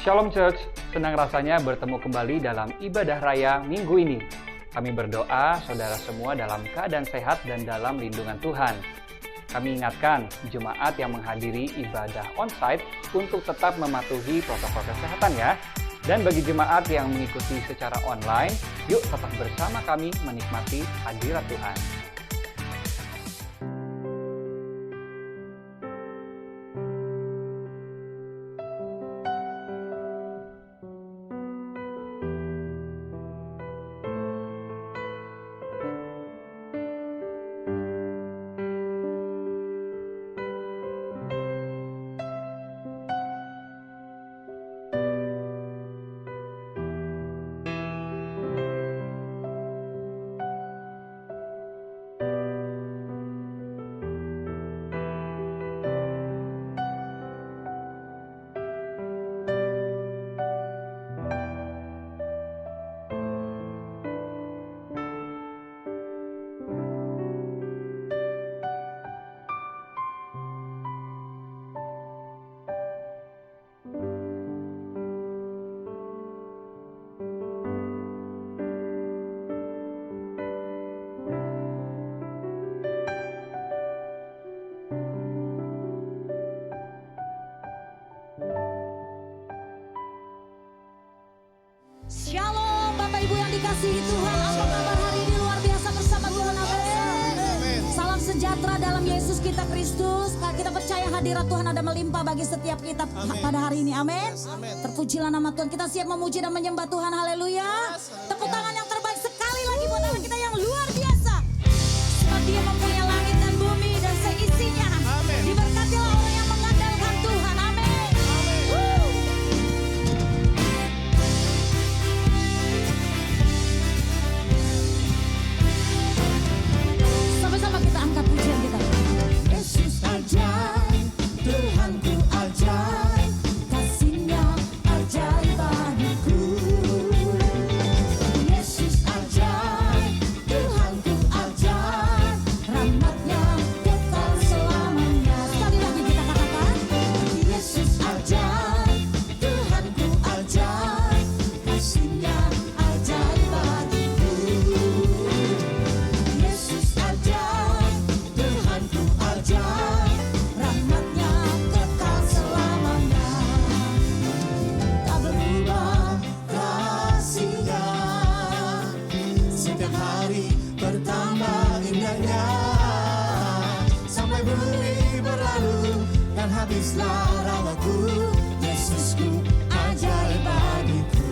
Shalom Church, senang rasanya bertemu kembali dalam ibadah raya minggu ini. Kami berdoa saudara semua dalam keadaan sehat dan dalam lindungan Tuhan. Kami ingatkan jemaat yang menghadiri ibadah onsite untuk tetap mematuhi protokol kesehatan ya. Dan bagi jemaat yang mengikuti secara online, yuk tetap bersama kami menikmati hadirat Tuhan. Shalom Bapak Ibu yang dikasihi Tuhan, apa kabar hari ini? Luar biasa bersama Tuhan, amin. Salam sejahtera dalam Yesus kita Kristus. Kita percaya hadirat Tuhan ada melimpah bagi setiap kita pada hari ini, amin. Terpujilah nama Tuhan, kita siap memuji dan menyembah Tuhan, haleluya. Tepuk tangan yang terbaik sekali lagi buat Allah kita yang luar biasa. Sebab Dia mempunyai langit dan bumi dan seisinya. Diberkatilah orang yang mengandalkan Tuhan, amin. Sama-sama kita angkat pujian kita. Yesus ajaib, Tuhanku ajaib, kasih-Nya ajaib bagiku. Yesus ajaib, Tuhanku ajaib, rahmat-Nya kekal selamanya. Sekali lagi kita katakan, Yesus ajaib, Tuhanku ajaib, kasih-Nya ajaib bagiku. Yesus ajaib, Tuhanku ajaib, rahmat-Nya kekal selamanya. Tak berubah kasih-Nya, setiap hari bertambah indahnya. Sampai bumi berlalu dan habislah rawaku, Yesusku ajaib bagiku.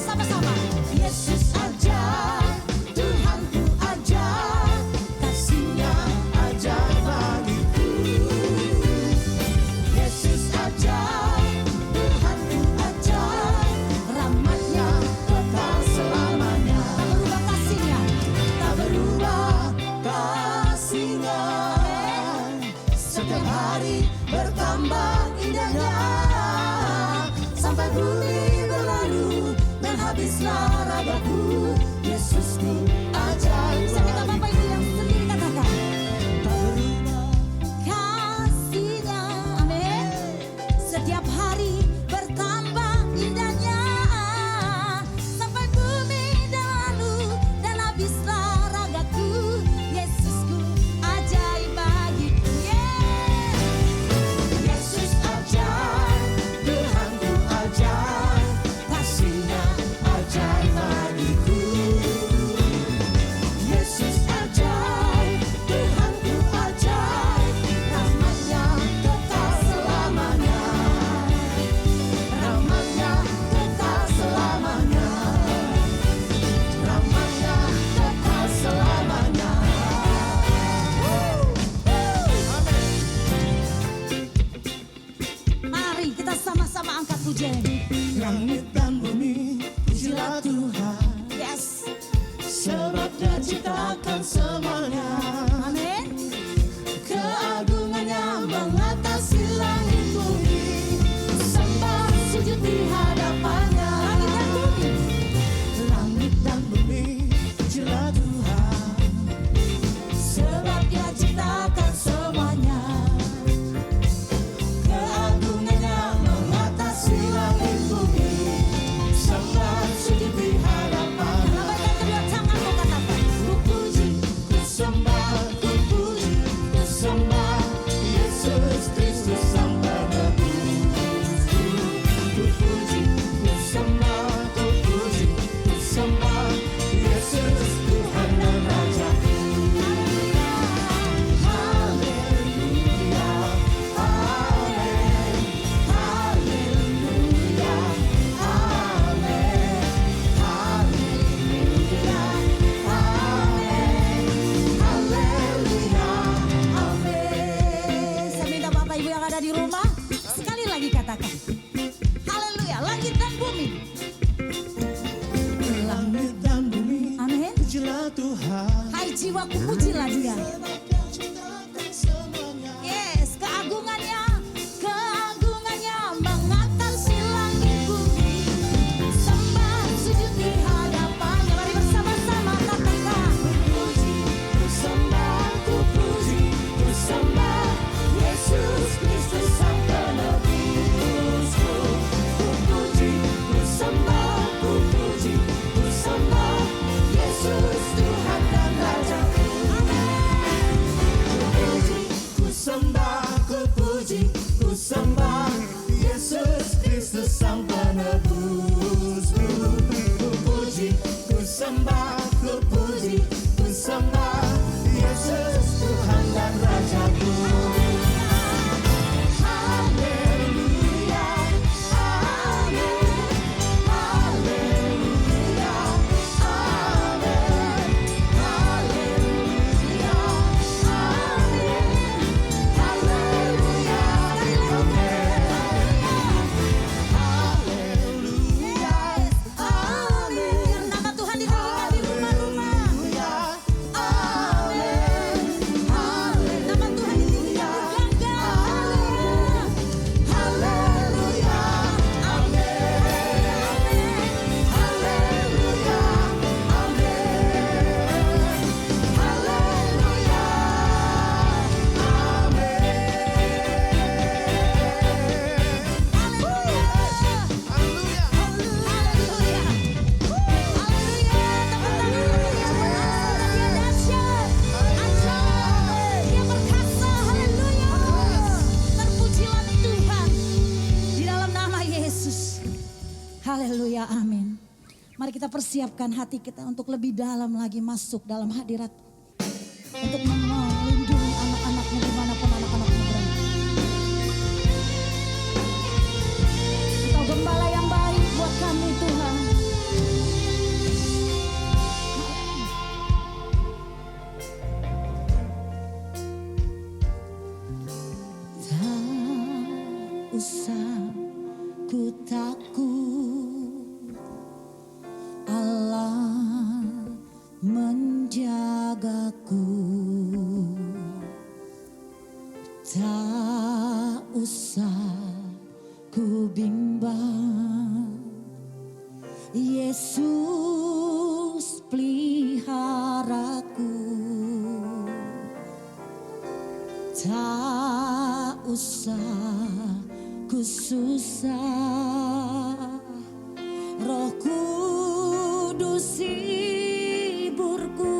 Sama-sama. Yesus ajaib, Tuhanku ajaib, kasih-Nya ajaib bagiku. Yesus ajaib, Tuhanku ajaib, rahmat-Nya kekal selamanya. Tak berubah kasih-Nya, setiap hari bertambah indahnya. Sampai bumi berlalu dan habislah ragaku, Yesusku ajaib. Sama Bapak Ibu yang sendiri katakan, tak berubah kasih-Nya, amin. Setiap hari bertambah indahnya. Sampai bumi berlalu dan habislah ragaku, Yesusku ajaib bagiku. Yesus ajaib, Tuhanku ajaib, kasih-Nya ajaib bagiku. Yesus ajaib, Tuhanku ajaib, rahmat-Nya kekal selamanya. Rahmat-Nya kekal selamanya. Rahmat-Nya kekal selamanya. Mari kita sama-sama angkat pujian. Langit dan bumi, pujilah Tuhan. Yes. Sebab Dia ciptakan semuanya. Amin. Keagungannya mengatasi langit bumi. Sembah sujud di hadapannya. Langit dan bumi, pujilah Tuhan. Sebab Dia ciptakan semuanya. Keagungannya mengatasi langit langit dan bumi. Langit dan bumi, Amin. pujilah Tuhan. Hai jiwaku, pujilah Dia. Yes, keagungannya mengatasi langit bumi. Sembah sujud di hadapannya. Mari bersama-sama katakan. Ku sembah, ku puji, ku sembah Yesus Kristus Sang Penebusku. Ku puji, ku sembah, ku puji, ku sembah Yesus Tuhan dan Rajaku. Ku puji, ku sembah, ku puji, ku sembah Yesus Kristus Sang Penebusku. Ku puji, ku sembah, ku puji, ku sembah Yesus Tuhan dan Rajaku. Haleluya, amin. Haleluya, amin. Haleluya, amin. Haleluya, Yes, amin. Nama Tuhan ditinggikan di rumah-rumah. Amin. Amin. Nama Tuhan ditinggikan di ganggang. Haleluya, amin. Haleluya, amin. Haleluya, Haleluya. Haleluya. Haleluya. Dia dahsyat. Ajaib. Dia perkasa. Haleluya. Terpujilah Tuhan di dalam nama Yesus. Haleluya. Amin. Mari kita persiapkan hati kita untuk lebih dalam lagi masuk dalam hadirat. Untuk melindungi anak-anakmu dimanapun anak-anakmu berada. Engkau gembala yang baik buat kami Tuhan. Tak usah ku takut, Allah menjagaku. Tak usah ku bimbang, Yesus peliharaku. Tak usah ku susah, Roh Kudus hiburku.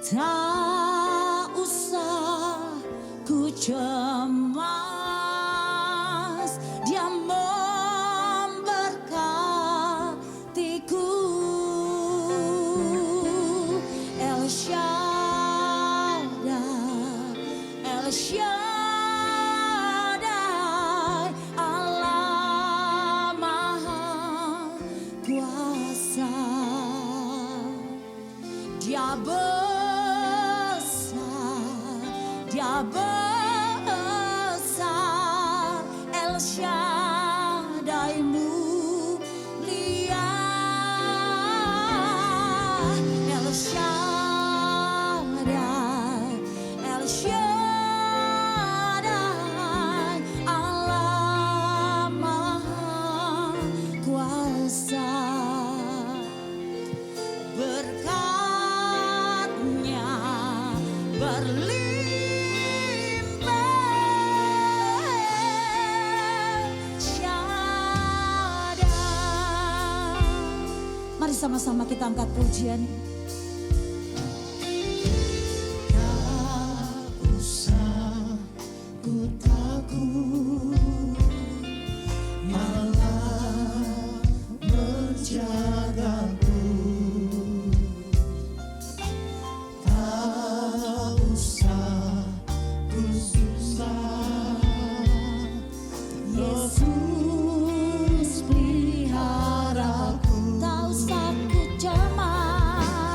Tak usah ku cemas, Dia memberkatiku. El Shaddai, El Shaddai, Allah Maha Kuasa. Dia besar, Dia besar, El Shaddai mulia, El Shaddai, El Shaddai, Allah Maha Kuasa. Berkatnya berlimpah, Shaddai. Mari sama-sama kita angkat pujian. tak usah ku takut, Allah menjagaku. Tak usah ku susah, Yesus peliharaku. Tak usah ku cemas,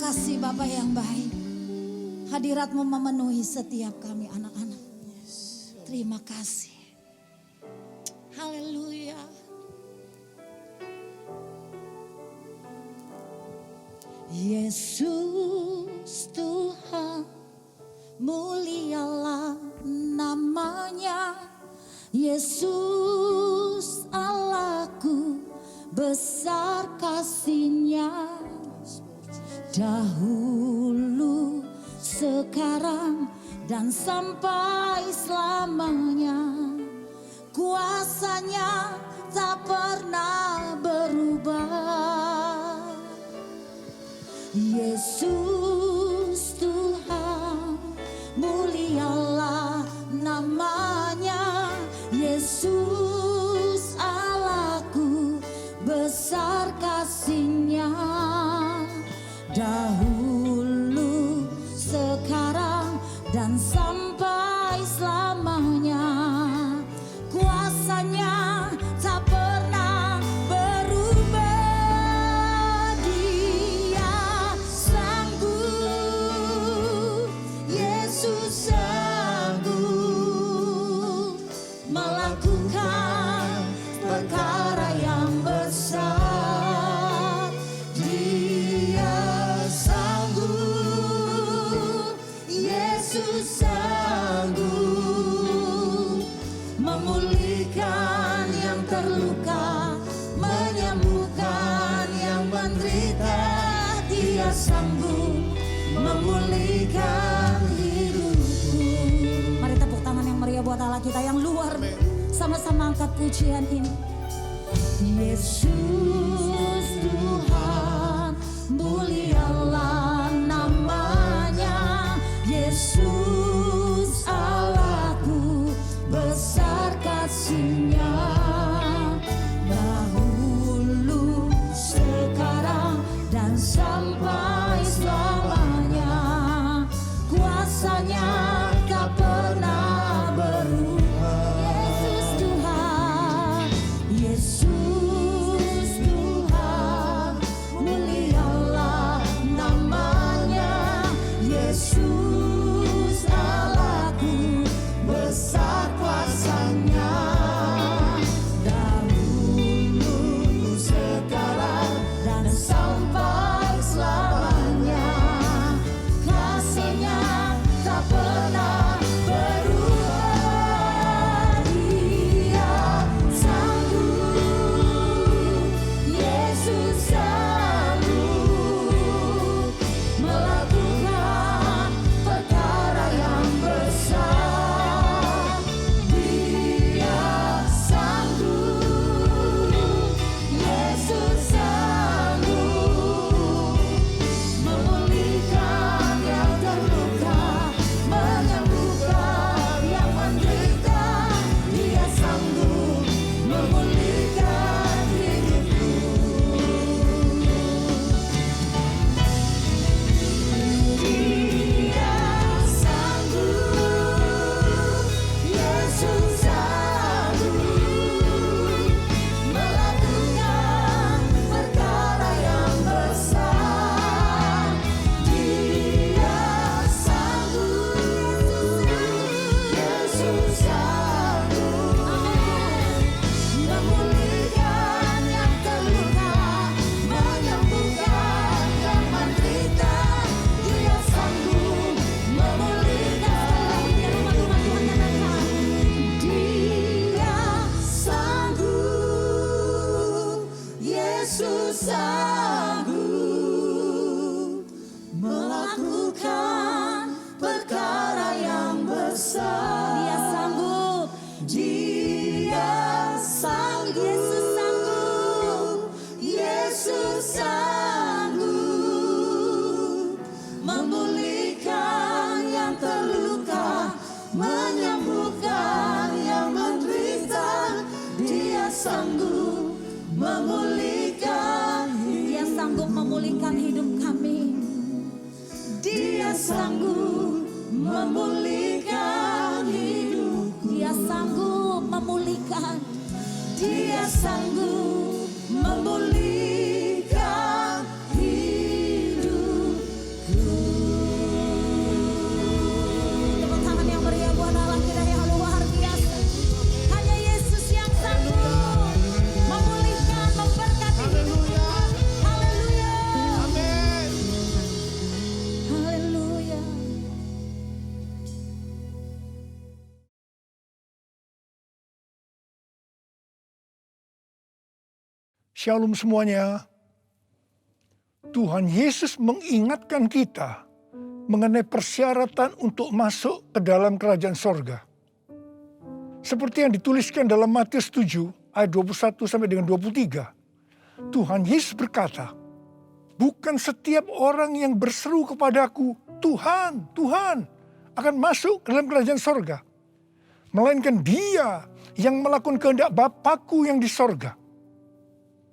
kasih Bapa yang baik. Hadirat-Mu memenuhi setiap kami anak-anak. Terima kasih. Haleluya. Yesus Tuhan, mulialah namanya. Yesus Allahku, besar kasih-Nya. Dahulu, sekarang, dan sampai selamanya. Kuasa-Nya tak pernah berubah. Yesus Tuhan, mulialah namanya. Yesus Allahku, besar kasih-Nya. Dahulu, sekarang, dan sampai selamanya. Kuasa-Nya tak pernah berubah. Dia sanggup, Yesus sanggup melakukan perkara yang besar. Dia sanggup, Yesus sanggup memulihkan yang terluka, menyembuhkan yang menderita. Dia sanggup memulihkan hidupku. Mari tepuk tangan yang meriah buat Allah kita yang luar. Sama-sama angkat pujian ini. Yesus Tuhan, mulialah namanya. Yesus Allahku, besar kasih-Nya. Dahulu, sekarang, dan sampai selamanya. Kuasa-Nya tak pernah berubah. Yesus Tuhan, Yesus Tuhan, mulialah namanya. Yesus Allahku, besar kuasa-Nya. Dahulu, sekarang, dan sampai selamanya. Kasih-Nya tak pernah berubah. Dia sanggup, Yesus sanggup melakukan perkara yang besar. Dia sanggup, Yesus sanggup memulihkan yang terluka, menyembuhkan yang menderita. Dia sanggup memulihkan hidupku. Dia sanggup, Yesus sanggup melakukan perkara yang besar. Dia sanggup, Yesus sanggup memulihkan yang terluka, menyembuhkan yang menderita. Dia sanggup memulihkan. Di rumah Tuhan katakan, Dia sanggup, Yesus sanggup melakukan perkara yang besar. Dia sanggup, Dia sanggup, Yesus sanggup, Yesus sanggup memulihkan yang terluka, menyembuhkan yang menderita. Dia sanggup memulihkan. Dia sanggup memulihkan hidup kami. Dia sanggup memulihkan hidup. Dia sanggup memulihkan. Dia sanggup memulihkan hidup. Shalom semuanya. Tuhan Yesus mengingatkan kita mengenai persyaratan untuk masuk ke dalam kerajaan sorga. Seperti yang dituliskan dalam Matius 7 ayat 21 sampai dengan 23. Tuhan Yesus berkata, bukan setiap orang yang berseru kepadaku, Tuhan, Tuhan, akan masuk ke dalam kerajaan sorga. Melainkan dia yang melakukan kehendak Bapa-Ku yang di sorga.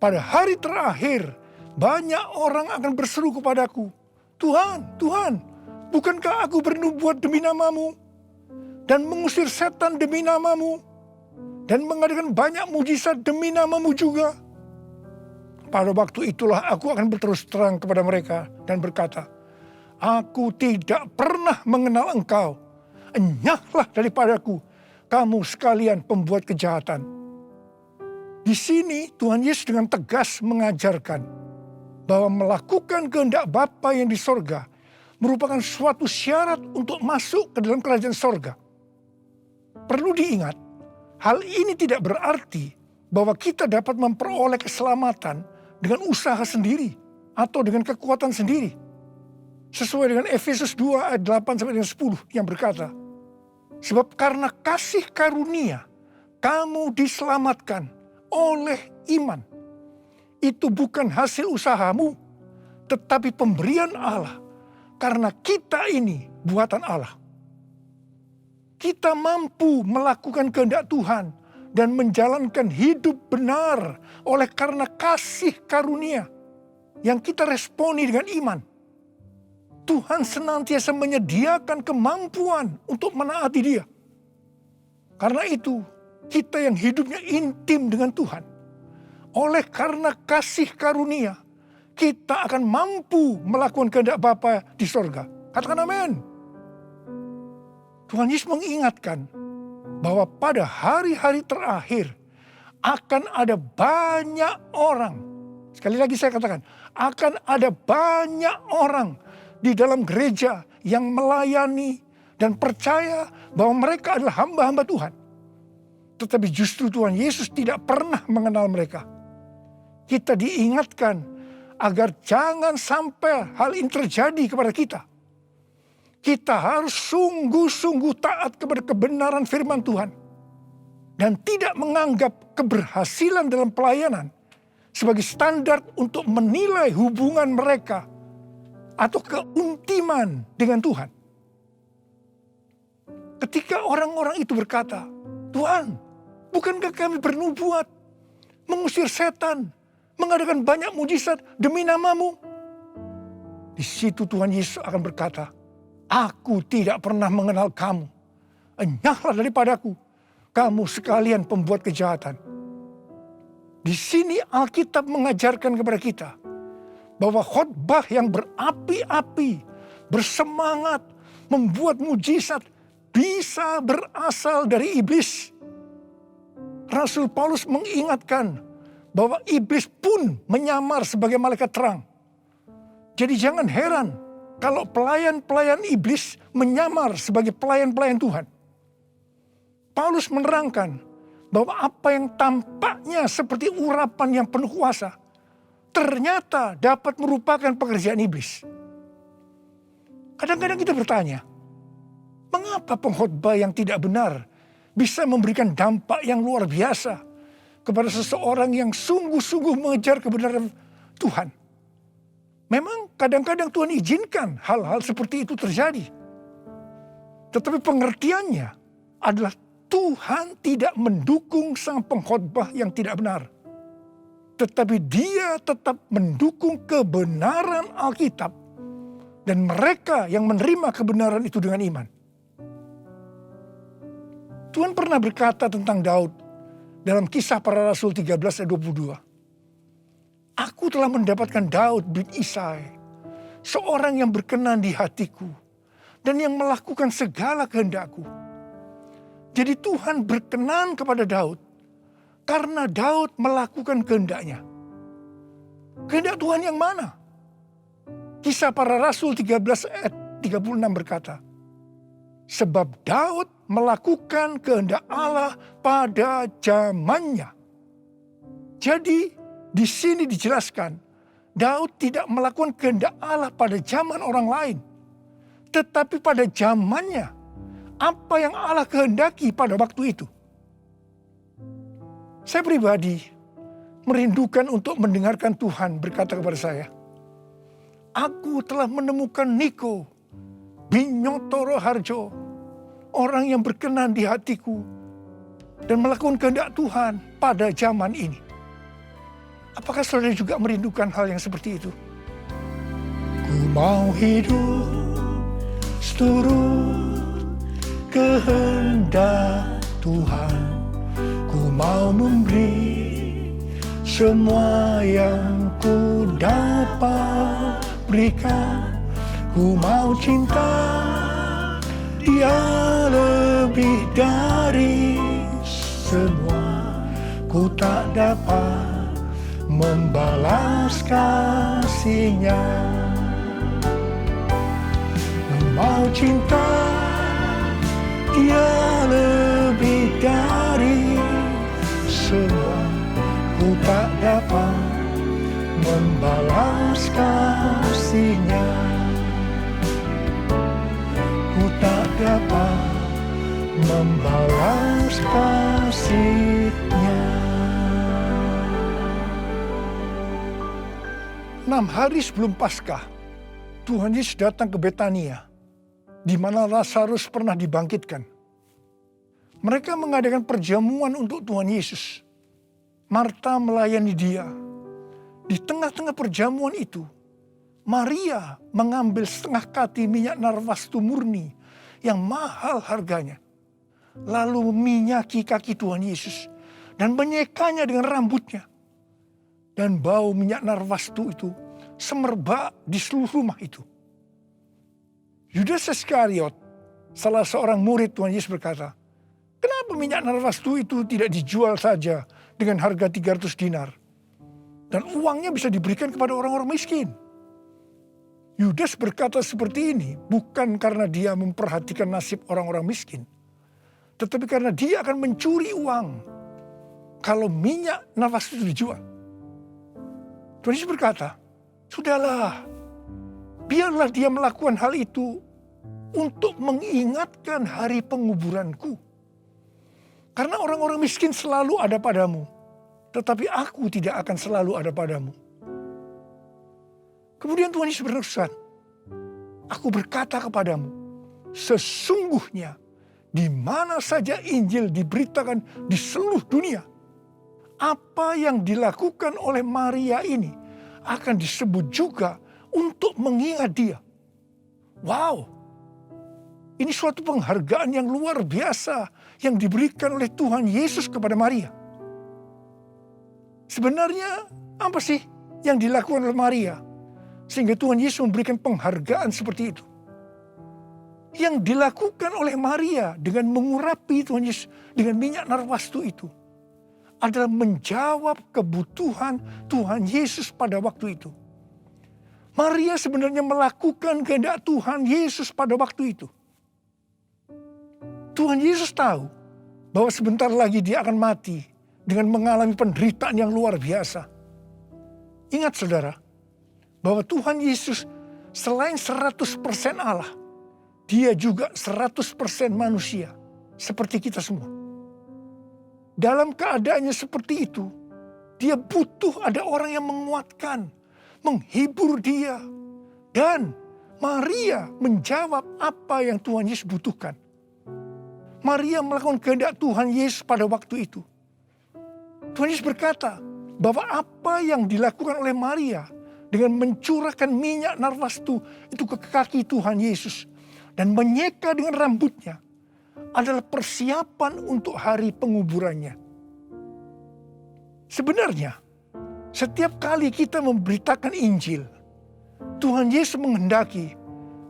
Pada hari terakhir, banyak orang akan berseru kepadaku, Tuhan, Tuhan, bukankah aku bernubuat demi namamu? Dan mengusir setan demi namamu? Dan mengadakan banyak mujizat demi namamu juga? Pada waktu itulah aku akan berterus terang kepada mereka dan berkata, aku tidak pernah mengenal engkau. Enyahlah daripadaku, kamu sekalian pembuat kejahatan. Di sini Tuhan Yesus dengan tegas mengajarkan bahwa melakukan kehendak Bapa yang di sorga merupakan suatu syarat untuk masuk ke dalam kerajaan sorga. Perlu diingat, hal ini tidak berarti bahwa kita dapat memperoleh keselamatan dengan usaha sendiri atau dengan kekuatan sendiri. Sesuai dengan Efesus 2 ayat 8 sampai dengan 10 yang berkata, sebab karena kasih karunia kamu diselamatkan oleh iman. Itu bukan hasil usahamu, tetapi pemberian Allah. Karena kita ini buatan Allah. Kita mampu melakukan kehendak Tuhan dan menjalankan hidup benar oleh karena kasih karunia yang kita responi dengan iman. Tuhan senantiasa menyediakan kemampuan untuk menaati Dia. Karena itu, kita yang hidupnya intim dengan Tuhan, oleh karena kasih karunia, kita akan mampu melakukan kehendak Bapa di sorga. Katakan amin. Tuhan Yesus mengingatkan bahwa pada hari-hari terakhir akan ada banyak orang. Sekali lagi saya katakan, akan ada banyak orang di dalam gereja yang melayani dan percaya bahwa mereka adalah hamba-hamba Tuhan. Tetapi justru Tuhan Yesus tidak pernah mengenal mereka. Kita diingatkan agar jangan sampai hal ini terjadi kepada kita. Kita harus sungguh-sungguh taat kepada kebenaran firman Tuhan. Dan tidak menganggap keberhasilan dalam pelayanan sebagai standar untuk menilai hubungan mereka atau keuntiman dengan Tuhan. Ketika orang-orang itu berkata, Tuhan, bukankah kami bernubuat, mengusir setan, mengadakan banyak mujizat demi namamu? Di situ Tuhan Yesus akan berkata, aku tidak pernah mengenal kamu. Enyahlah daripadaku, kamu sekalian pembuat kejahatan. Di sini Alkitab mengajarkan kepada kita bahwa khotbah yang berapi-api, bersemangat, membuat mujizat bisa berasal dari iblis. Rasul Paulus mengingatkan bahwa iblis pun menyamar sebagai malaikat terang. Jadi jangan heran kalau pelayan-pelayan iblis menyamar sebagai pelayan-pelayan Tuhan. Paulus menerangkan bahwa apa yang tampaknya seperti urapan yang penuh kuasa ternyata dapat merupakan pekerjaan iblis. Kadang-kadang kita bertanya, mengapa pengkhotbah yang tidak benar bisa memberikan dampak yang luar biasa kepada seseorang yang sungguh-sungguh mengejar kebenaran Tuhan? Memang kadang-kadang Tuhan izinkan hal-hal seperti itu terjadi. Tetapi pengertiannya adalah Tuhan tidak mendukung sang pengkhotbah yang tidak benar. Tetapi Dia tetap mendukung kebenaran Alkitab dan mereka yang menerima kebenaran itu dengan iman. Tuhan pernah berkata tentang Daud dalam Kisah Para Rasul 13 ayat 22. Aku telah mendapatkan Daud bin Isai, seorang yang berkenan di hatiku dan yang melakukan segala kehendakku. Jadi Tuhan berkenan kepada Daud karena Daud melakukan kehendaknya. Kehendak Tuhan yang mana? Kisah Para Rasul 13 ayat 36 berkata, sebab Daud melakukan kehendak Allah pada zamannya. Jadi Di sini dijelaskan, Daud tidak melakukan kehendak Allah pada zaman orang lain. Tetapi pada zamannya, apa yang Allah kehendaki pada waktu itu. Saya pribadi merindukan untuk mendengarkan Tuhan berkata kepada saya, aku telah menemukan Niko Binyotoro Harjo, orang yang berkenan di hatiku dan melakukan kehendak Tuhan pada zaman ini. Apakah saudara juga merindukan hal yang seperti itu? Ku mau hidup seturut kehendak Tuhan. Ku mau memberi semua yang ku dapat berikan. Ku mau cinta Dia lebih dari semua. Ku tak dapat membalas kasih-Nya. Ku mau cinta Dia lebih dari semua. Ku tak dapat membalas kasih-Nya. Ku tak dapat membalas kasih-Nya. 6 hari sebelum Paskah, Tuhan Yesus datang ke Betania, di mana Lazarus pernah dibangkitkan. Mereka mengadakan perjamuan untuk Tuhan Yesus. Marta melayani Dia. Di tengah-tengah perjamuan itu, Maria mengambil setengah kati minyak narwastu murni yang mahal harganya. Lalu meminyaki kaki Tuhan Yesus dan menyekanya dengan rambutnya. Dan bau minyak narwastu itu semerbak di seluruh rumah itu. Yudas Iskariot, salah seorang murid Tuhan Yesus berkata, kenapa minyak narwastu itu tidak dijual saja dengan harga 300 dinar? Dan uangnya bisa diberikan kepada orang-orang miskin. Yudas berkata seperti ini bukan karena dia memperhatikan nasib orang-orang miskin. Tetapi karena dia akan mencuri uang kalau minyak narwastu itu dijual. Tuhan Yesus berkata, sudahlah, biarlah dia melakukan hal itu untuk mengingatkan hari penguburanku. Karena orang-orang miskin selalu ada padamu, tetapi aku tidak akan selalu ada padamu. Kemudian Tuhan Yesus berpesan, aku berkata kepadamu, sesungguhnya di mana saja Injil diberitakan di seluruh dunia, apa yang dilakukan oleh Maria ini akan disebut juga untuk mengingat dia. Wow, ini suatu penghargaan yang luar biasa yang diberikan oleh Tuhan Yesus kepada Maria. Sebenarnya apa sih yang dilakukan oleh Maria sehingga Tuhan Yesus memberikan penghargaan seperti itu? Yang dilakukan oleh Maria dengan mengurapi Tuhan Yesus dengan minyak narwastu itu adalah menjawab kebutuhan Tuhan Yesus pada waktu itu. Maria sebenarnya melakukan kehendak Tuhan Yesus pada waktu itu. Tuhan Yesus tahu bahwa sebentar lagi dia akan mati dengan mengalami penderitaan yang luar biasa. Ingat saudara, bahwa Tuhan Yesus selain 100% Allah, dia juga 100% manusia seperti kita semua. Dalam keadaannya seperti itu, dia butuh ada orang yang menguatkan, menghibur dia. Dan Maria menjawab apa yang Tuhan Yesus butuhkan. Maria melakukan kehendak Tuhan Yesus pada waktu itu. Tuhan Yesus berkata bahwa apa yang dilakukan oleh Maria dengan mencurahkan minyak narwastu itu ke kaki Tuhan Yesus dan menyeka dengan rambutnya adalah persiapan untuk hari penguburannya. Sebenarnya, setiap kali kita memberitakan Injil, Tuhan Yesus menghendaki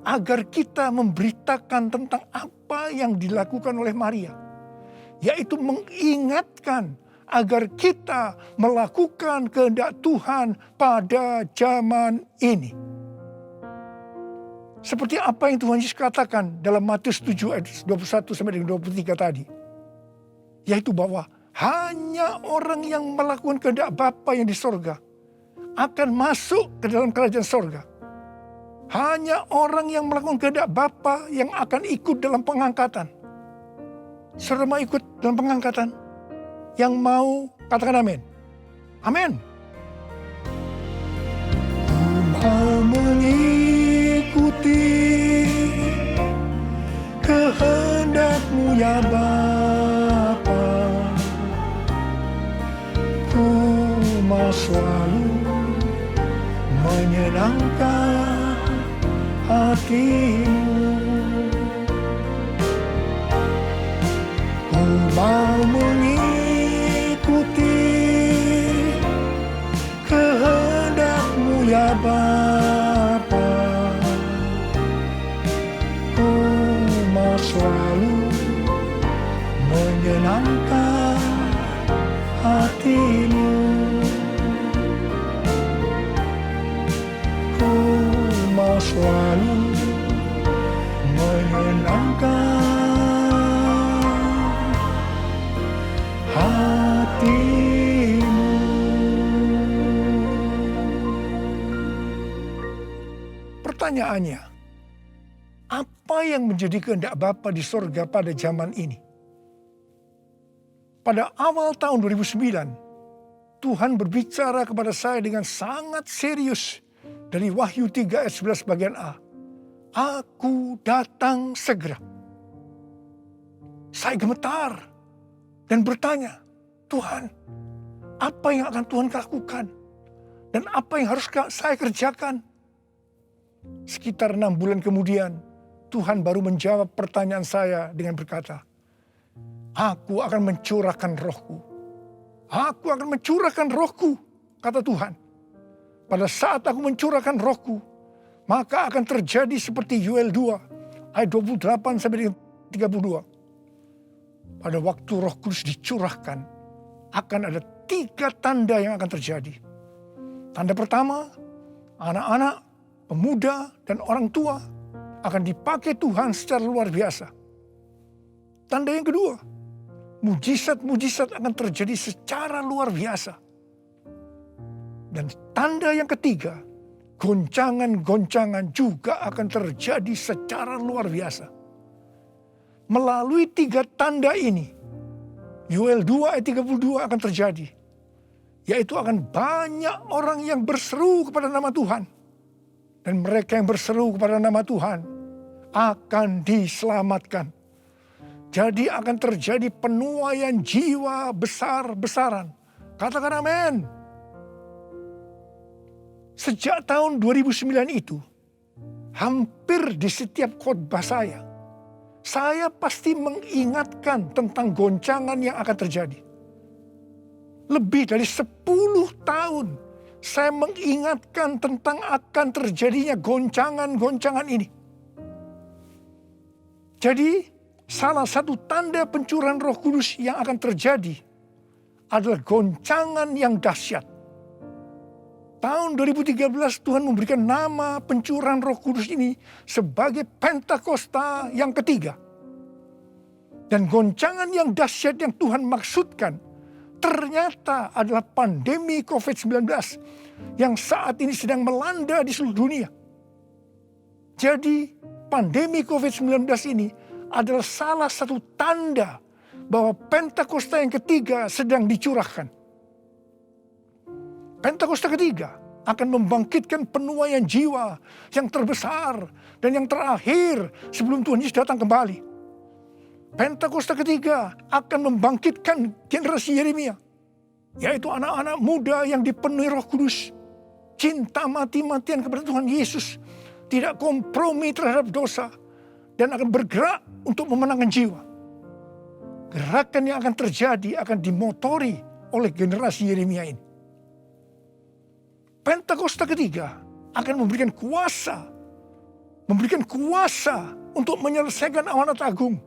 agar kita memberitakan tentang apa yang dilakukan oleh Maria, yaitu mengingatkan agar kita melakukan kehendak Tuhan pada zaman ini. Seperti apa yang Tuhan Yesus katakan dalam Matius 7 ayat 21 sampai dengan 23 tadi. Yaitu bahwa Hanya orang yang melakukan kehendak Bapa yang di sorga akan masuk ke dalam kerajaan sorga. Hanya orang yang melakukan kehendak Bapa yang akan ikut dalam pengangkatan. Saudara mau ikut dalam pengangkatan? Yang mau katakan amin. Amin. Mau mengikuti kehendak-Mu ya Bapa. Ku mau selalu menyenangkan hati-Mu. Ku mau mengikuti kehendak-Mu ya Bapa. Ku mau selalu menyenangkan hati-Mu. Ku mau selalu menyenangkan hati-Mu. Pertanyaannya, apa yang menjadi kehendak Bapa di sorga pada zaman ini? Pada awal tahun 2009, Tuhan berbicara kepada saya dengan sangat serius dari Wahyu 3 ayat 11 bagian A. Aku datang segera. Saya gemetar dan bertanya, Tuhan, apa yang akan Tuhan lakukan? Dan apa yang harus saya kerjakan? Sekitar 6 bulan kemudian, Tuhan baru menjawab pertanyaan saya dengan berkata, Aku akan mencurahkan rohku. Aku akan mencurahkan rohku, kata Tuhan. Pada saat aku mencurahkan rohku, maka akan terjadi seperti Yoel 2, ayat 28 sampai 32. Pada waktu Roh Kudus dicurahkan, akan ada 3 tanda yang akan terjadi. Tanda pertama, anak-anak, pemuda, dan orang tua akan dipakai Tuhan secara luar biasa. Tanda yang kedua, mujizat-mujizat akan terjadi secara luar biasa. Dan tanda yang ketiga, goncangan-goncangan juga akan terjadi secara luar biasa. Melalui 3 tanda ini, Yoel 2 ayat 32 akan terjadi. Yaitu akan banyak orang yang berseru kepada nama Tuhan. Dan mereka yang berseru kepada nama Tuhan akan diselamatkan. Jadi akan terjadi penuaian jiwa besar-besaran. Katakan amin. Sejak tahun 2009 itu, hampir di setiap khotbah saya pasti mengingatkan tentang goncangan yang akan terjadi. Lebih dari 10 tahun saya mengingatkan tentang akan terjadinya goncangan-goncangan ini. Jadi, salah satu tanda pencurahan Roh Kudus yang akan terjadi adalah goncangan yang dahsyat. Tahun 2013 Tuhan memberikan nama pencurahan Roh Kudus ini sebagai Pentakosta yang ketiga. Dan goncangan yang dahsyat yang Tuhan maksudkan ternyata adalah pandemi COVID-19 yang saat ini sedang melanda di seluruh dunia. Jadi pandemi COVID-19 ini adalah salah satu tanda bahwa Pentakosta yang ketiga sedang dicurahkan. Pentakosta ketiga akan membangkitkan penuaian jiwa yang terbesar dan yang terakhir sebelum Tuhan Yesus datang kembali. Pentakosta ketiga akan membangkitkan generasi Yeremia, yaitu anak-anak muda yang dipenuhi Roh Kudus, cinta mati-matian kepada Tuhan Yesus, tidak kompromi terhadap dosa, dan akan bergerak untuk memenangkan jiwa. Gerakan yang akan terjadi akan dimotori oleh generasi Yeremia ini. Pentakosta ketiga akan memberikan kuasa untuk menyelesaikan amanat agung.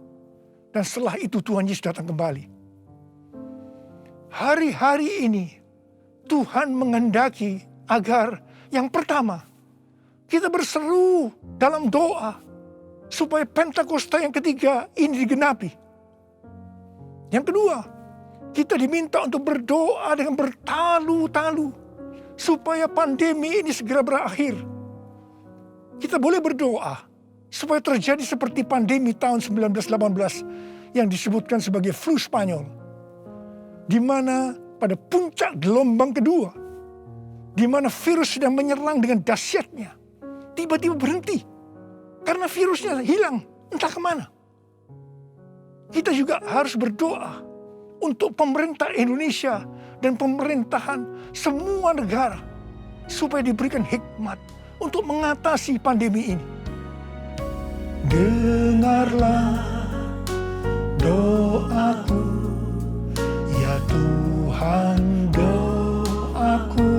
Dan setelah itu Tuhan Yesus datang kembali. Hari-hari ini Tuhan menghendaki agar yang pertama, kita berseru dalam doa supaya Pentakosta yang ketiga ini digenapi. Yang kedua, Kita diminta untuk berdoa dengan bertalu-talu supaya pandemi ini segera berakhir. Kita boleh berdoa supaya terjadi seperti pandemi tahun 1918 yang disebutkan sebagai flu Spanyol, di mana pada puncak gelombang kedua, di mana virus sedang menyerang dengan dahsyatnya, tiba-tiba berhenti karena virusnya hilang entah kemana. Kita juga harus berdoa untuk pemerintah Indonesia dan pemerintahan semua negara supaya diberikan hikmat untuk mengatasi pandemi ini. Dengarlah doaku, ya Tuhan, doaku,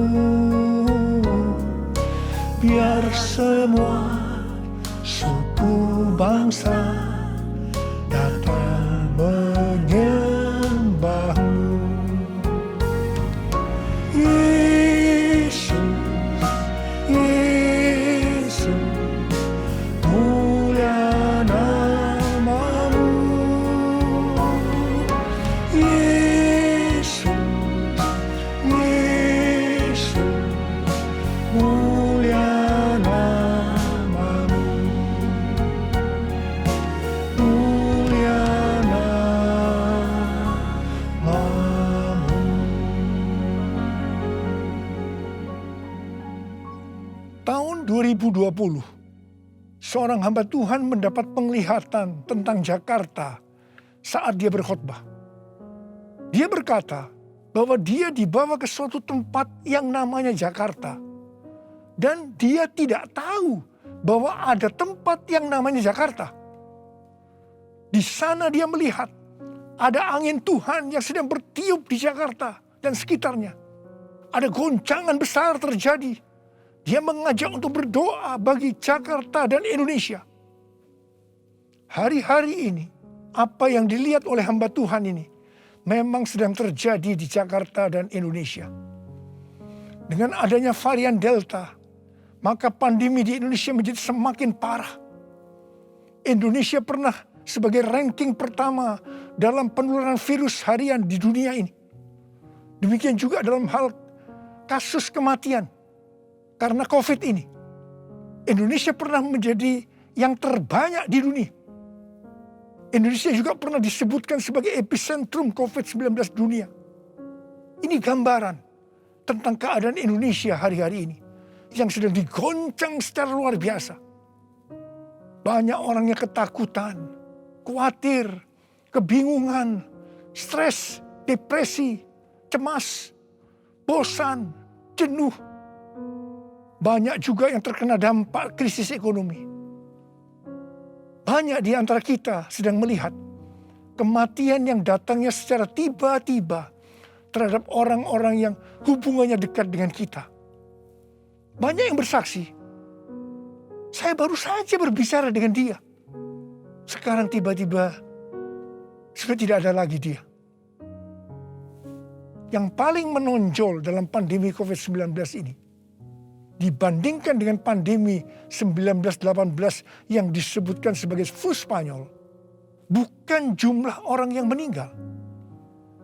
biar semua suku bangsa datang menyembahmu. Yesus, Yesus, mulia namamu. Yesus, Yesus, mulia namamu. Mulia namamu. Tahun 2020, seorang hamba Tuhan mendapat penglihatan tentang Jakarta saat dia berkhotbah. Dia berkata bahwa dia dibawa ke suatu tempat yang namanya Jakarta. Dan dia tidak tahu bahwa ada tempat yang namanya Jakarta. Di sana dia melihat ada angin Tuhan yang sedang bertiup di Jakarta dan sekitarnya. Ada goncangan besar terjadi. Dia mengajak untuk berdoa bagi Jakarta dan Indonesia. Hari-hari ini, apa yang dilihat oleh hamba Tuhan ini memang sedang terjadi di Jakarta dan Indonesia. Dengan adanya varian Delta, maka pandemi di Indonesia menjadi semakin parah. Indonesia pernah sebagai ranking pertama dalam penularan virus harian di dunia ini. Demikian juga dalam hal kasus kematian karena COVID ini. Indonesia pernah menjadi yang terbanyak di dunia. Indonesia juga pernah disebutkan sebagai epicentrum COVID-19 dunia. Ini gambaran tentang keadaan Indonesia hari-hari ini yang sedang digoncang secara luar biasa. Banyak orang yang ketakutan, khawatir, kebingungan, stres, depresi, cemas, bosan, jenuh. Banyak juga yang terkena dampak krisis ekonomi. Banyak di antara kita sedang melihat kematian yang datangnya secara tiba-tiba terhadap orang-orang yang hubungannya dekat dengan kita. Banyak yang bersaksi, saya baru saja berbicara dengan dia. Sekarang tiba-tiba sudah tidak ada lagi dia. Yang paling menonjol dalam pandemi COVID-19 ini, dibandingkan dengan pandemi 1918 yang disebutkan sebagai flu Spanyol, bukan jumlah orang yang meninggal.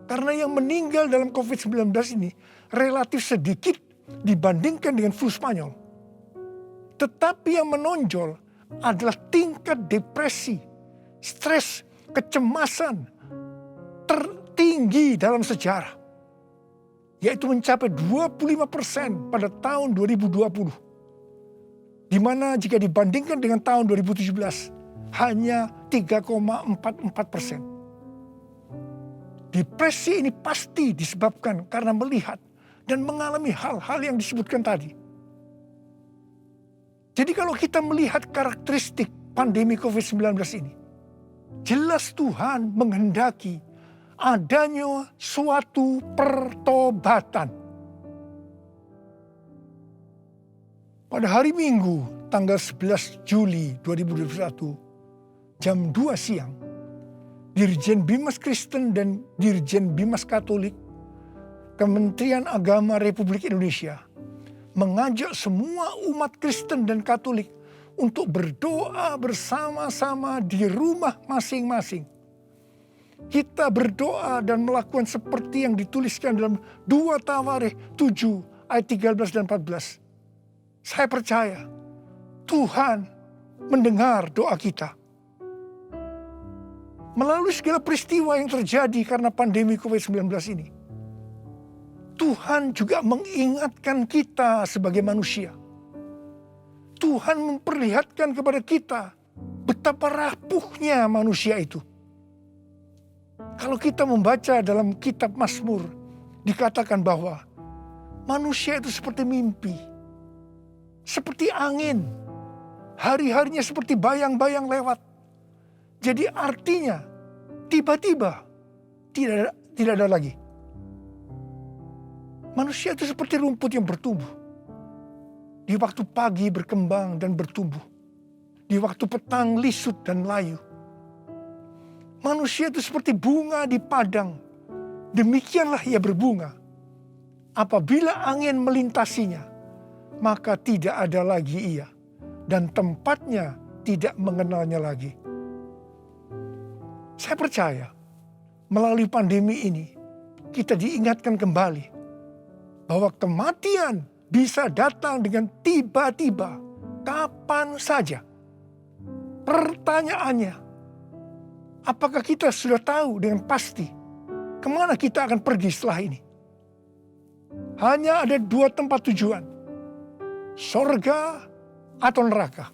Karena yang meninggal dalam COVID-19 ini relatif sedikit dibandingkan dengan flu Spanyol. Tetapi yang menonjol adalah tingkat depresi, stres, kecemasan tertinggi dalam sejarah. Yaitu mencapai 25% pada tahun 2020. Di mana jika dibandingkan dengan tahun 2017 hanya 3,44%. Depresi ini pasti disebabkan karena melihat dan mengalami hal-hal yang disebutkan tadi. Jadi kalau kita melihat karakteristik pandemi COVID-19 ini, jelas Tuhan menghendaki adanya suatu pertobatan. Pada hari Minggu tanggal 11 Juli 2021 jam 2 siang, Dirjen Bimas Kristen dan Dirjen Bimas Katolik Kementerian Agama Republik Indonesia mengajak semua umat Kristen dan Katolik untuk berdoa bersama-sama di rumah masing-masing. kita berdoa dan melakukan seperti yang dituliskan dalam 2 Tawarikh 7 ayat 13 dan 14. Saya percaya Tuhan mendengar doa kita. Melalui segala peristiwa yang terjadi karena pandemi COVID-19 ini, Tuhan juga mengingatkan kita sebagai manusia. Tuhan memperlihatkan kepada kita betapa rapuhnya manusia itu. Kalau kita membaca dalam kitab Mazmur, dikatakan bahwa manusia itu seperti mimpi, seperti angin, hari-harinya seperti bayang-bayang lewat. Jadi artinya tiba-tiba tidak ada lagi. Manusia itu seperti rumput yang bertumbuh. Di waktu pagi berkembang dan bertumbuh. Di waktu petang lisut dan layu. Manusia itu seperti bunga di padang. Demikianlah ia berbunga. Apabila angin melintasinya, maka tidak ada lagi ia. Dan tempatnya tidak mengenalnya lagi. Saya percaya melalui pandemi ini kita diingatkan kembali bahwa kematian bisa datang dengan tiba-tiba, kapan saja. Pertanyaannya, apakah kita sudah tahu dengan pasti kemana kita akan pergi setelah ini? Hanya ada 2 tempat tujuan, sorga atau neraka.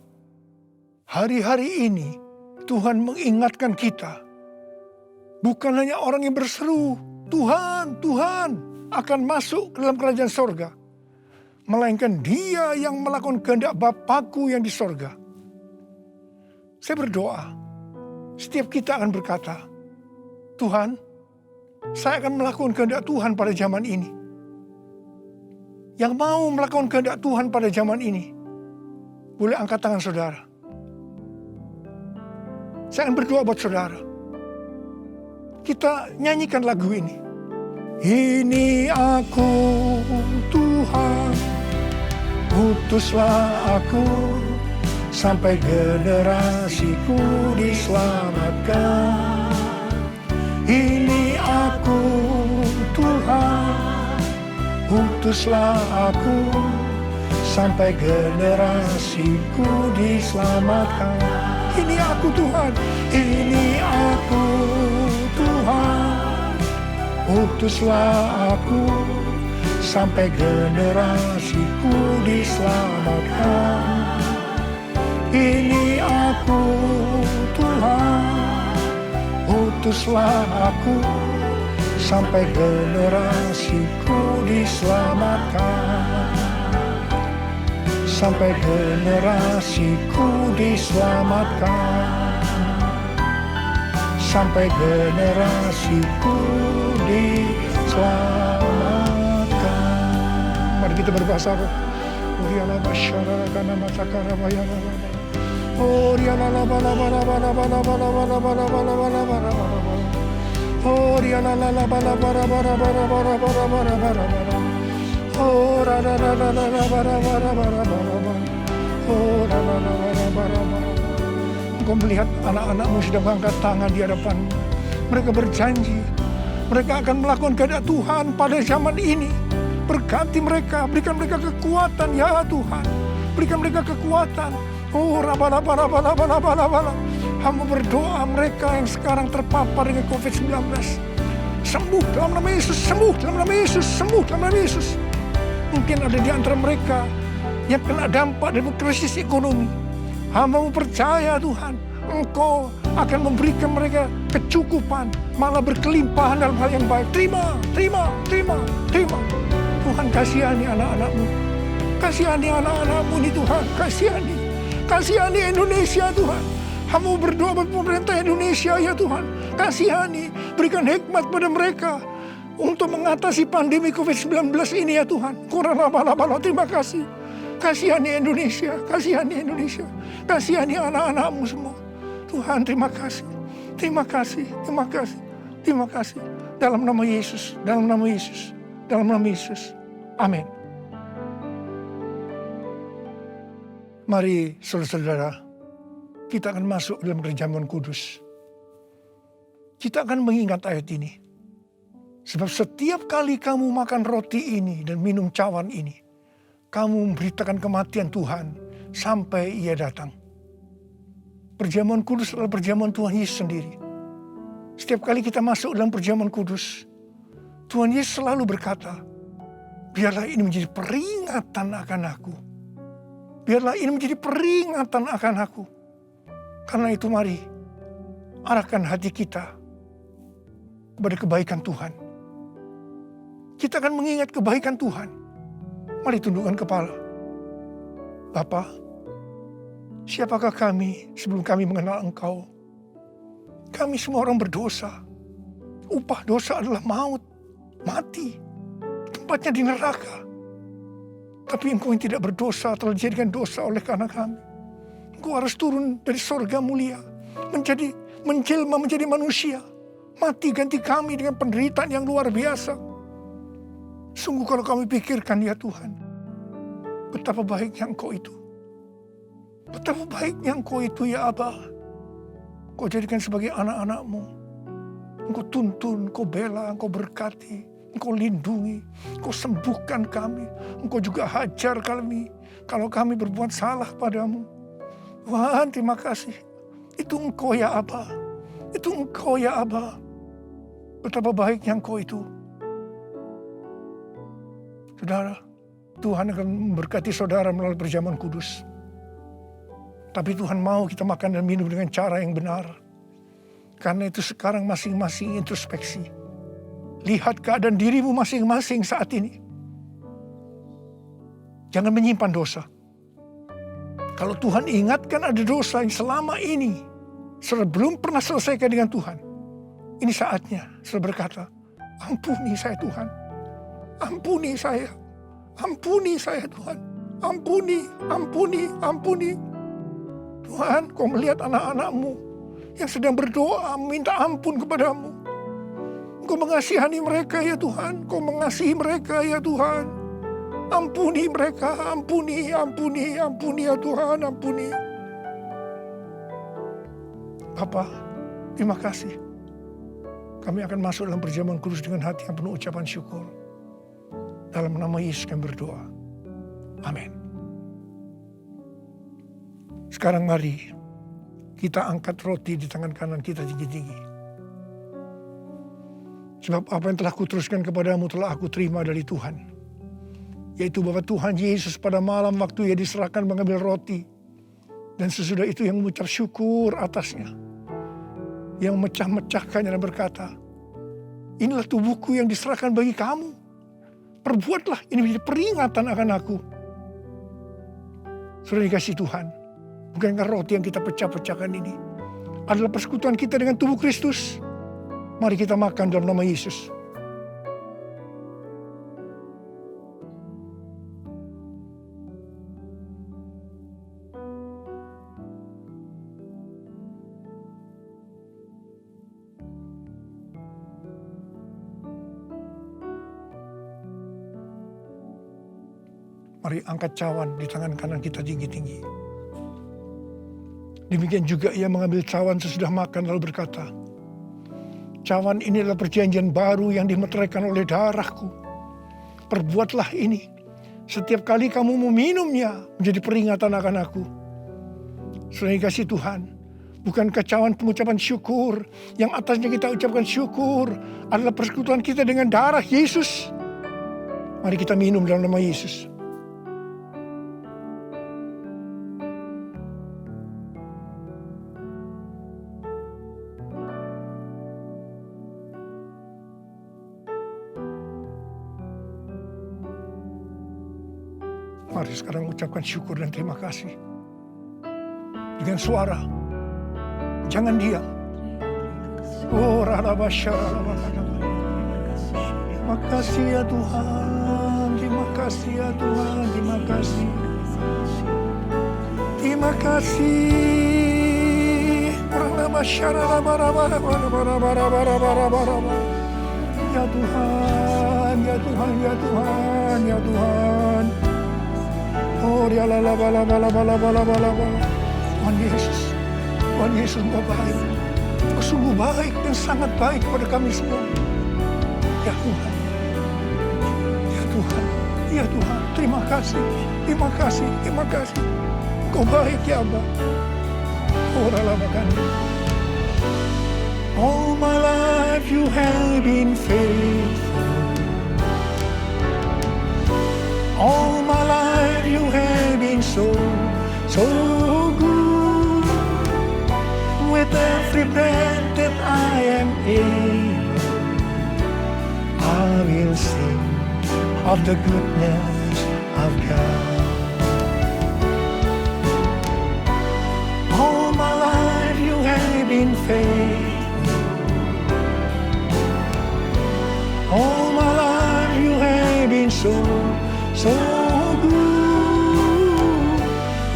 Hari-hari ini Tuhan mengingatkan kita, bukan hanya orang yang berseru, Tuhan, Tuhan akan masuk ke dalam kerajaan sorga. Melainkan dia yang melakukan kehendak Bapakku yang di sorga. Saya berdoa, setiap kita akan berkata, Tuhan, saya akan melakukan kehendak Tuhan pada zaman ini. Yang mau melakukan kehendak Tuhan pada zaman ini, boleh angkat tangan saudara. Saya akan berdoa buat saudara. Kita nyanyikan lagu ini. Ini aku Tuhan, utuslah aku, sampai generasiku diselamatkan. Ini aku Tuhan, utuslah aku, sampai generasiku diselamatkan. Ini aku Tuhan, ini aku Tuhan, utuslah aku, sampai generasiku diselamatkan. Ini aku Tuhan, utuslah aku, sampai generasiku diselamatkan. Sampai generasiku diselamatkan. Sampai generasiku diselamatkan. Mari kita berbahasa roh. Engkau melihat anak-anakmu sedang mengangkat tangan di hadapan. Mereka berjanji, mereka akan melakukan kehendak Tuhan pada zaman ini. Berkati mereka, berikan mereka kekuatan ya Tuhan. Berikan mereka kekuatan. Hamba berdoa mereka yang sekarang terpapar dengan COVID-19. Sembuh dalam nama Yesus, sembuh dalam nama Yesus, sembuh dalam nama Yesus. Mungkin ada di antara mereka yang kena dampak dari krisis ekonomi. Hamba percaya Tuhan, Engkau akan memberikan mereka kecukupan, malah berkelimpahan dalam hal yang baik. Terima, terima, terima, terima. Tuhan kasihani anak-anak-Mu. Kasihani anak-anak-Mu ini Tuhan, kasihani. Kasihani Indonesia Tuhan. Hamba berdoa buat pemerintah Indonesia ya Tuhan. Kasihani, berikan hikmat pada mereka untuk mengatasi pandemi COVID-19 ini ya Tuhan. Terima kasih. Kasihani Indonesia, kasihani Indonesia. Kasihani anak-anak-Mu semua. Tuhan terima kasih. Terima kasih, terima kasih, terima kasih. Dalam nama Yesus, dalam nama Yesus, dalam nama Yesus. Amin. Mari saudara-saudara, kita akan masuk dalam kerajaan Kudus. kita akan mengingat ayat ini. Sebab setiap kali kamu makan roti ini dan minum cawan ini, kamu memberitakan kematian Tuhan sampai Ia datang. Perjamuan kudus adalah perjamuan Tuhan Yesus sendiri. Setiap kali kita masuk dalam perjamuan kudus, Tuhan Yesus selalu berkata, biarlah ini menjadi peringatan akan aku. Biarlah ini menjadi peringatan akan aku. Karena itu mari, arahkan hati kita kepada kebaikan Tuhan. Kita akan mengingat kebaikan Tuhan. Mari tundukkan kepala. Bapa, siapakah kami sebelum kami mengenal Engkau? Kami semua orang berdosa. Upah dosa adalah maut, mati. Tempatnya di neraka. Tapi Engkau yang tidak berdosa telah dijadikan dosa oleh karena kami. Engkau harus turun dari sorga mulia. Menjelma menjadi manusia. Mati ganti kami dengan penderitaan yang luar biasa. Sungguh kalau kami pikirkan ya Tuhan. Betapa baiknya Engkau itu. Betapa baiknya Engkau itu ya Aba. Engkau jadikan sebagai anak-anak-Mu. Engkau tuntun, Engkau bela, Engkau berkati. Engkau lindungi, Engkau sembuhkan kami. Engkau juga hajar kami kalau kami berbuat salah padamu. Tuhan, terima kasih. Itu Engkau ya Aba. Itu Engkau ya Aba. Betapa baiknya Engkau itu. Saudara, Tuhan akan memberkati saudara melalui perjamuan kudus. Tapi Tuhan mau kita makan dan minum dengan cara yang benar. Karena itu sekarang masing-masing introspeksi. Lihat keadaan dirimu masing-masing saat ini. Jangan menyimpan dosa. Kalau Tuhan ingatkan ada dosa yang selama ini belum pernah selesaikan dengan Tuhan. Ini saatnya saya berkata, ampuni saya Tuhan. Ampuni saya. Ampuni saya Tuhan. Ampuni, ampuni, ampuni. Tuhan, Kau melihat anak-anak-Mu yang sedang berdoa minta ampun kepadamu. Kau mengasihani mereka ya Tuhan. Kau mengasihi mereka ya Tuhan. Ampuni mereka, ampuni, ampuni, ampuni ya Tuhan, ampuni. Bapa, terima kasih. Kami akan masuk dalam perjamuan kudus dengan hati yang penuh ucapan syukur. Dalam nama Yesus kami berdoa. Amin. Sekarang mari kita angkat roti di tangan kanan kita tinggi-tinggi. Sebab apa yang telah kuteruskan kepadamu telah aku terima dari Tuhan. Yaitu bahwa Tuhan Yesus pada malam waktu Ia diserahkan mengambil roti. Dan sesudah itu yang mengucap syukur atasnya. Yang memecah-mecahkannya dan berkata, inilah tubuhku yang diserahkan bagi kamu. Perbuatlah ini menjadi peringatan akan aku. Sudah dikasih Tuhan. Bukankah roti yang kita pecah-pecahkan ini adalah persekutuan kita dengan tubuh Kristus? Mari kita makan dalam nama Yesus. Mari angkat cawan di tangan kanan kita tinggi-tinggi. Demikian juga Ia mengambil cawan sesudah makan lalu berkata, cawan ini adalah perjanjian baru yang dimeteraikan oleh darahku. Perbuatlah ini. Setiap kali kamu meminumnya menjadi peringatan akan aku. Sudah dikasih Tuhan. Bukankah cawan pengucapan syukur yang atasnya kita ucapkan syukur adalah persekutuan kita dengan darah Yesus. Mari kita minum dalam nama Yesus. Mari sekarang ucapkan syukur dan terima kasih. Dengan suara. Jangan diam. Oh, terima kasih ya Tuhan. Terima kasih ya Tuhan. Terima kasih. Terima kasih. Ya Tuhan, ya Tuhan, ya Tuhan, ya Tuhan. Oh, dia bala. Tuhan Yesus Engkau baik. Engkau sungguh baik dan sangat baik kepada kami semua. Ya Tuhan, ya Tuhan, ya Tuhan, terima kasih, terima kasih, terima kasih. Engkau baik ya Abba. All my life you have been faithful. All my life you have been so good. With every breath that I am able, I will sing of the goodness of God. All my life you have been faithful. All my life you have been so good.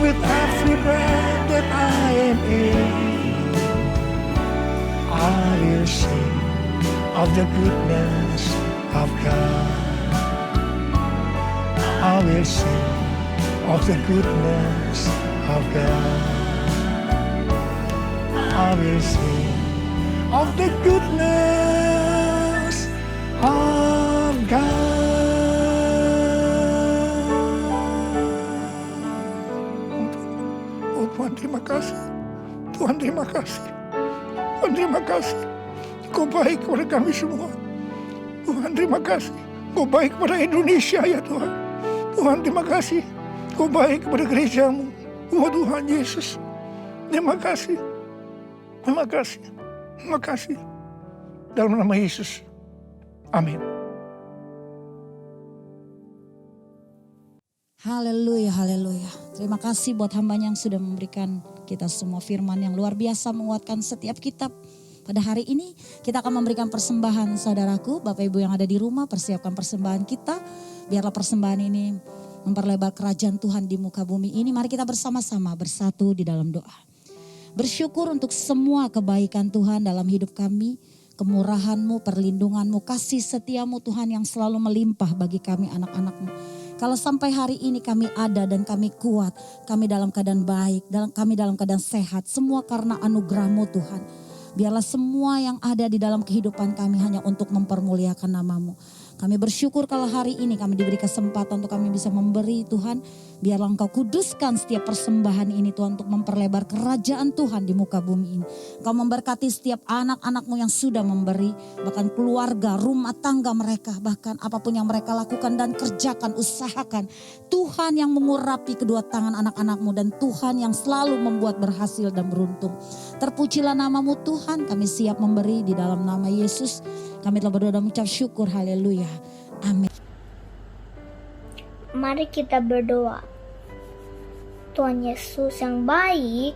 With every breath that I am able, I will sing of the goodness of God. I will sing of the goodness of God. I will sing of the goodness of God. Oh Tuhan, terima kasih. Tuhan, terima kasih. Tuhan, terima kasih. Kau baik kepada kami semua. Tuhan, terima kasih. Kau baik kepada Indonesia ya Tuhan. Tuhan, terima kasih. Kau baik kepada gerejamu. Oh Tuhan Yesus, terima kasih. Terima kasih. Terima kasih. Dalam nama Yesus. Amin. Haleluya, haleluya. Terima kasih buat hambanya yang sudah memberikan kita semua firman yang luar biasa menguatkan setiap kita. Pada hari ini kita akan memberikan persembahan saudaraku, Bapak Ibu yang ada di rumah, persiapkan persembahan kita. Biarlah persembahan ini memperlebar kerajaan Tuhan di muka bumi ini. Mari kita bersama-sama bersatu di dalam doa. Bersyukur untuk semua kebaikan Tuhan dalam hidup kami, kemurahan-Mu, perlindungan-Mu, kasih setia-Mu Tuhan yang selalu melimpah bagi kami anak-anak-Mu. Kalau sampai hari ini kami ada dan kami kuat, kami dalam keadaan baik, kami dalam keadaan sehat, semua karena anugerah-Mu Tuhan. Biarlah semua yang ada di dalam kehidupan kami hanya untuk mempermuliakan nama-Mu. Kami bersyukur kalau hari ini kami diberi kesempatan untuk kami bisa memberi Tuhan. Biarlah Engkau kuduskan setiap persembahan ini Tuhan untuk memperlebar kerajaan Tuhan di muka bumi ini. Engkau memberkati setiap anak-anak-Mu yang sudah memberi. Bahkan keluarga, rumah tangga mereka. Bahkan apapun yang mereka lakukan dan kerjakan, usahakan. Tuhan yang mengurapi kedua tangan anak-anak-Mu. Dan Tuhan yang selalu membuat berhasil dan beruntung. Terpujilah nama-Mu Tuhan, kami siap memberi di dalam nama Yesus. Kami telah berdoa dan mengucap syukur, haleluya, amin. Mari kita berdoa. Tuhan Yesus yang baik,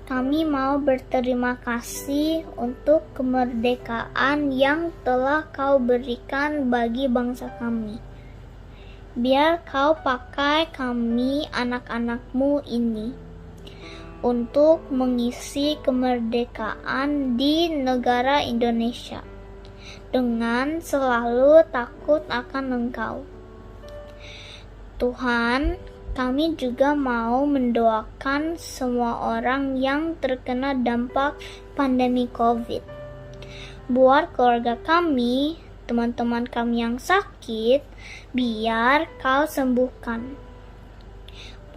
kami mau berterima kasih untuk kemerdekaan yang telah Kau berikan bagi bangsa kami. Biar Kau pakai kami anak-anak-Mu ini untuk mengisi kemerdekaan di negara Indonesia dengan selalu takut akan Engkau. Tuhan, kami juga mau mendoakan semua orang yang terkena dampak pandemi COVID. Buat keluarga kami, teman-teman kami yang sakit, biar Kau sembuhkan.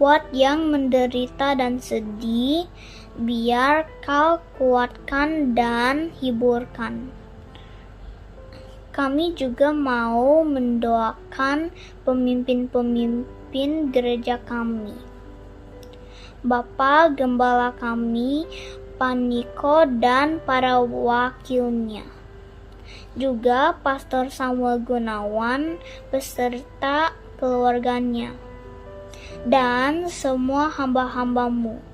Buat yang menderita dan sedih, biar Kau kuatkan dan hiburkan. Kami juga mau mendoakan pemimpin-pemimpin gereja kami. Bapak Gembala kami, Pak Niko dan para wakilnya. Juga Pastor Samuel Gunawan beserta keluarganya. Dan semua hamba-hamba-Mu.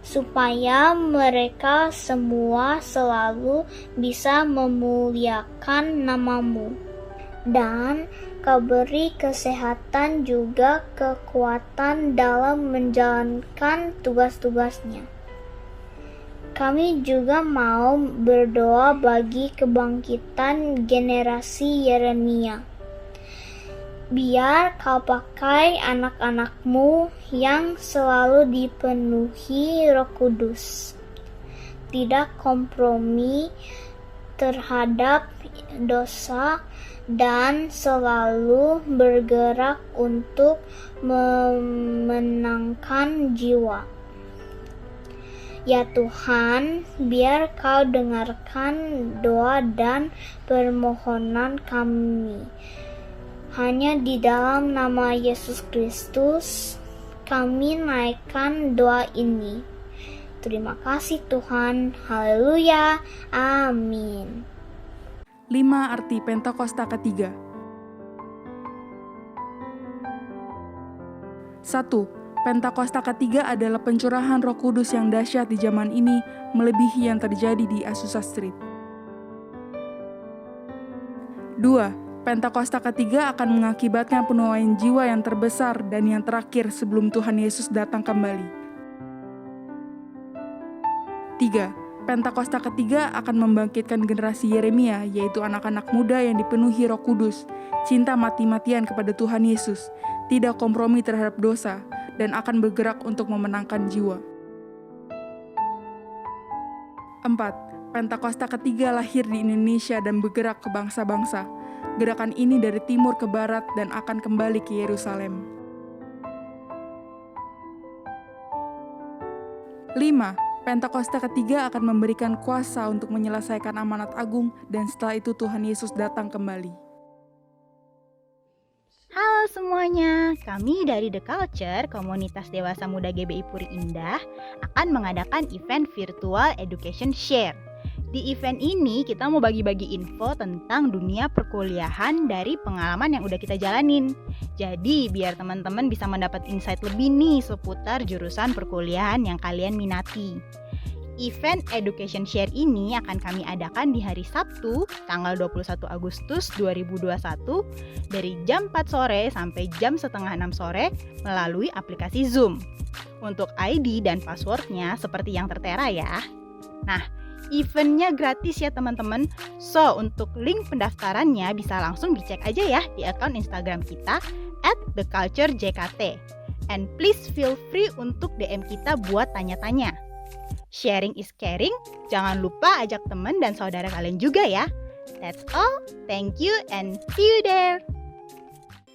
Supaya mereka semua selalu bisa memuliakan nama-Mu. Dan Kau beri kesehatan juga kekuatan dalam menjalankan tugas-tugasnya. Kami juga mau berdoa bagi kebangkitan generasi Yeremia. Biar Kau pakai anak-anak-Mu yang selalu dipenuhi Roh Kudus. tidak kompromi terhadap dosa dan selalu bergerak untuk memenangkan jiwa. Ya Tuhan, biar Kau dengarkan doa dan permohonan kami. Hanya di dalam nama Yesus Kristus kami naikkan doa ini. Terima kasih Tuhan. Haleluya. Amin. 5 arti Pentakosta ketiga. 1. Pentakosta ketiga adalah pencurahan Roh Kudus yang dahsyat di zaman ini, melebihi yang terjadi di Azusa Street. 2. Pentakosta ketiga akan mengakibatkan penuaian jiwa yang terbesar dan yang terakhir sebelum Tuhan Yesus datang kembali. 3. Pentakosta ketiga akan membangkitkan generasi Yeremia, yaitu anak-anak muda yang dipenuhi Roh Kudus, cinta mati-matian kepada Tuhan Yesus, tidak kompromi terhadap dosa, dan akan bergerak untuk memenangkan jiwa. 4. Pentakosta ketiga lahir di Indonesia dan bergerak ke bangsa-bangsa. Gerakan ini dari timur ke barat dan akan kembali ke Yerusalem. 5. Pentakosta ketiga akan memberikan kuasa untuk menyelesaikan amanat agung dan setelah itu Tuhan Yesus datang kembali. Halo semuanya, kami dari The Culture, komunitas dewasa muda GBI Puri Indah, akan mengadakan event virtual Education Share. Di event ini kita mau bagi-bagi info tentang dunia perkuliahan dari pengalaman yang udah kita jalanin. Jadi biar teman-teman bisa mendapat insight lebih nih seputar jurusan perkuliahan yang kalian minati. Event Education Share ini akan kami adakan di hari Sabtu, tanggal 21 Agustus 2021 dari jam 4 sore sampai jam setengah 6 sore melalui aplikasi Zoom. Untuk ID dan passwordnya seperti yang tertera ya. Nah, eventnya gratis ya teman-teman. So, untuk link pendaftarannya bisa langsung dicek aja ya di akun Instagram kita @theculturejkt. And please feel free untuk DM kita buat tanya-tanya. Sharing is caring, jangan lupa ajak teman dan saudara kalian juga ya. That's all, thank you and see you there.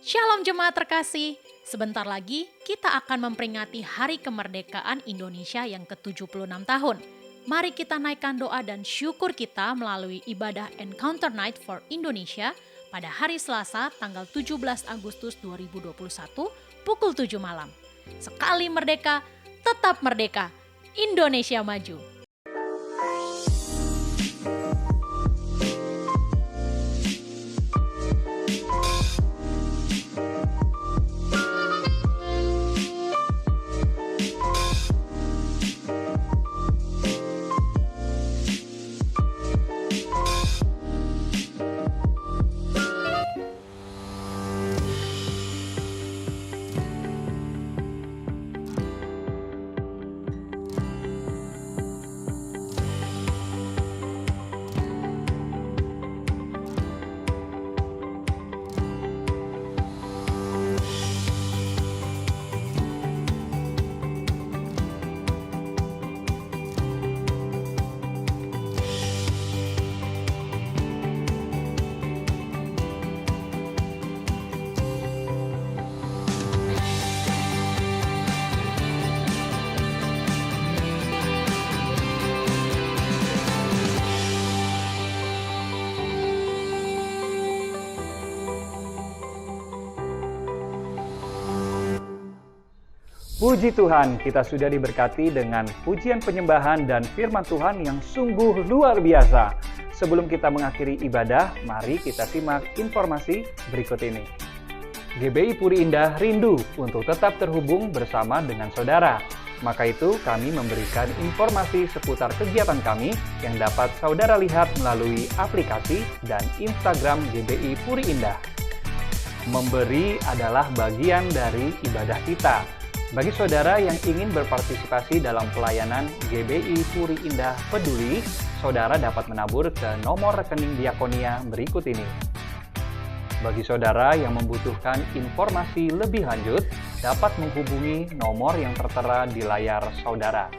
Shalom jemaat terkasih, sebentar lagi kita akan memperingati Hari Kemerdekaan Indonesia yang ke-76 tahun. Mari kita naikkan doa dan syukur kita melalui ibadah Encounter Night for Indonesia pada hari Selasa tanggal 17 Agustus 2021 pukul 7 malam. Sekali merdeka, tetap merdeka. Indonesia maju. Puji Tuhan, kita sudah diberkati dengan pujian penyembahan dan firman Tuhan yang sungguh luar biasa. Sebelum kita mengakhiri ibadah, mari kita simak informasi berikut ini. GBI Puri Indah rindu untuk tetap terhubung bersama dengan saudara. Maka itu kami memberikan informasi seputar kegiatan kami yang dapat saudara lihat melalui aplikasi dan Instagram GBI Puri Indah. Memberi adalah bagian dari ibadah kita. Bagi saudara yang ingin berpartisipasi dalam pelayanan GBI Puri Indah Peduli, saudara dapat menabur ke nomor rekening diakonia berikut ini. Bagi saudara yang membutuhkan informasi lebih lanjut, dapat menghubungi nomor yang tertera di layar saudara.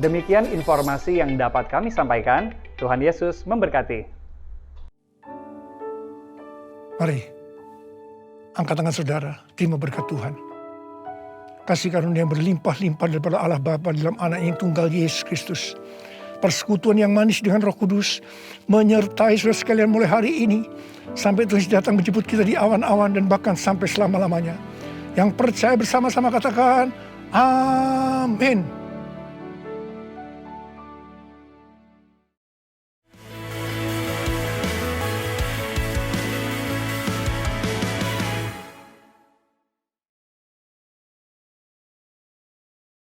Demikian informasi yang dapat kami sampaikan. Tuhan Yesus memberkati. Mari, angkat tangan saudara, terima berkat Tuhan. Kasih karunia yang berlimpah-limpah daripada Allah Bapa dalam anak yang tunggal Yesus Kristus. Persekutuan yang manis dengan Roh Kudus menyertai saudara sekalian mulai hari ini sampai Tuhan datang menjemput kita di awan-awan dan bahkan sampai selama-lamanya. Yang percaya bersama-sama katakan, amin.